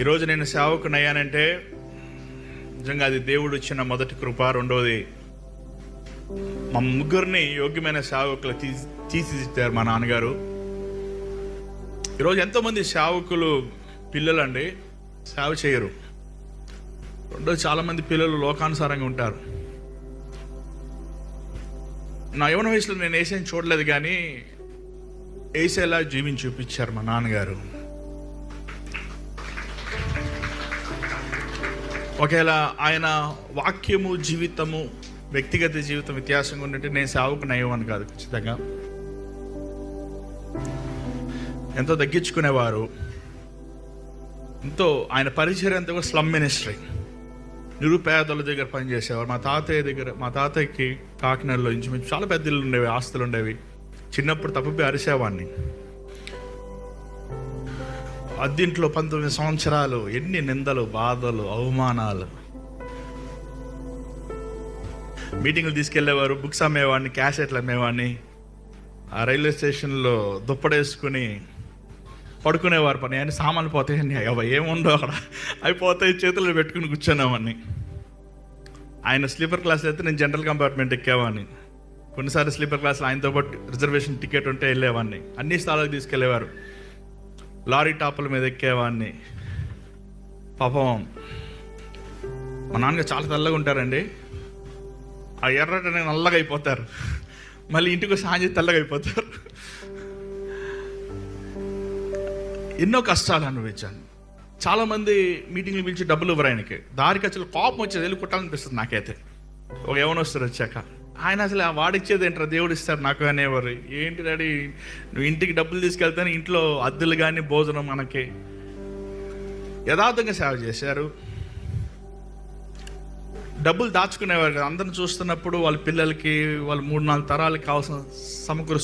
ఈరోజు నేను సేవకుని అయ్యానంటే నిజంగా అది దేవుడు ఇచ్చిన మొదటి కృప. రెండవది, మా ముగ్గురిని యోగ్యమైన సేవకులు తీర్చిదిద్దారు మా నాన్నగారు. ఈరోజు ఎంతోమంది సేవకులు పిల్లలండి సేవ చేయరు. రెండోది, చాలామంది పిల్లలు లోకానుసారంగా ఉంటారు. నా యవ్వన వయసులో నేను ఏసైని చూడలేదు, కానీ ఏసైలా జీవించి చూపించారు మా నాన్నగారు. ఒకవేళ ఆయన వాక్యము జీవితము వ్యక్తిగత జీవితం వ్యత్యాసంగా ఉన్నట్టు నేను సేవకుని అయ్యేవాను కాదు. ఖచ్చితంగా ఎంతో తగ్గించుకునేవారు. ఎంతో ఆయన పరిచయం ఎంతో స్లమ్ మినిస్ట్రీ, నిరుపేదల దగ్గర పనిచేసేవారు. మా తాతయ్యకి కాకినాడలో ఇంచుమించు చాలా పెద్ద ఇల్లు ఉండేవి, ఆస్తులు ఉండేవి. చిన్నప్పుడు తప్పిపోయి అరిసేవాడిని. అద్దింట్లో 19 సంవత్సరాలు ఎన్ని నిందలు, బాధలు, అవమానాలు. మీటింగ్లు తీసుకెళ్లేవారు, బుక్స్ అమ్మేవాడిని, క్యాసెట్లు అమ్మేవాడిని. ఆ రైల్వే స్టేషన్లో దుప్పడేసుకుని పడుకునేవారు. పని అని సామాన్లు పోతాయని అవి ఏముండో అక్కడ అయిపోతాయి, చేతులు పెట్టుకుని కూర్చునేవాడిని. ఆయన స్లీపర్ క్లాస్ అయితే నేను జనరల్ కంపార్ట్మెంట్ ఎక్కేవాడిని. కొన్నిసార్లు స్లీపర్ క్లాస్లో ఆయనతో పాటు రిజర్వేషన్ టికెట్ ఉంటే వెళ్ళేవాడిని. అన్ని స్థలాలకు తీసుకెళ్లేవారు. లారీ టాపుల మీద ఎక్కేవాడిని. పాపం మా నాన్నగారు చాలా తెల్లగా ఉంటారండి. ఆ ఎర్రటనే నల్లగా అయిపోతారు, మళ్ళీ ఇంటికి సాయంత్రం తెల్లగా అయిపోతారు. ఎన్నో కష్టాలు అనుభవించాను. చాలామంది మీటింగ్లు పిలిచి డబ్బులు ఇవ్వరు ఆయనకి. దారికి అసలు కోపం వచ్చేది, వెళ్ళి కుట్టాలనిపిస్తుంది నాకైతే. ఒక యవ్వనస్తుడు వచ్చాక ఆయన అసలు ఆ వాడిచ్చేది ఏంటారు, దేవుడు ఇస్తారు నాకు అనేవారు. ఏంటి డాడీ నువ్వు ఇంటికి డబ్బులు తీసుకెళ్తాను, ఇంట్లో అద్దెలు కానీ భోజనం మనకి. యథార్థంగా సేవ చేశారు. డబ్బులు దాచుకునేవారు కదా, అందరిని చూస్తున్నప్పుడు వాళ్ళ పిల్లలకి, వాళ్ళ 3-4 తరాలకి కావాల్సిన సమకూరుస్తారు.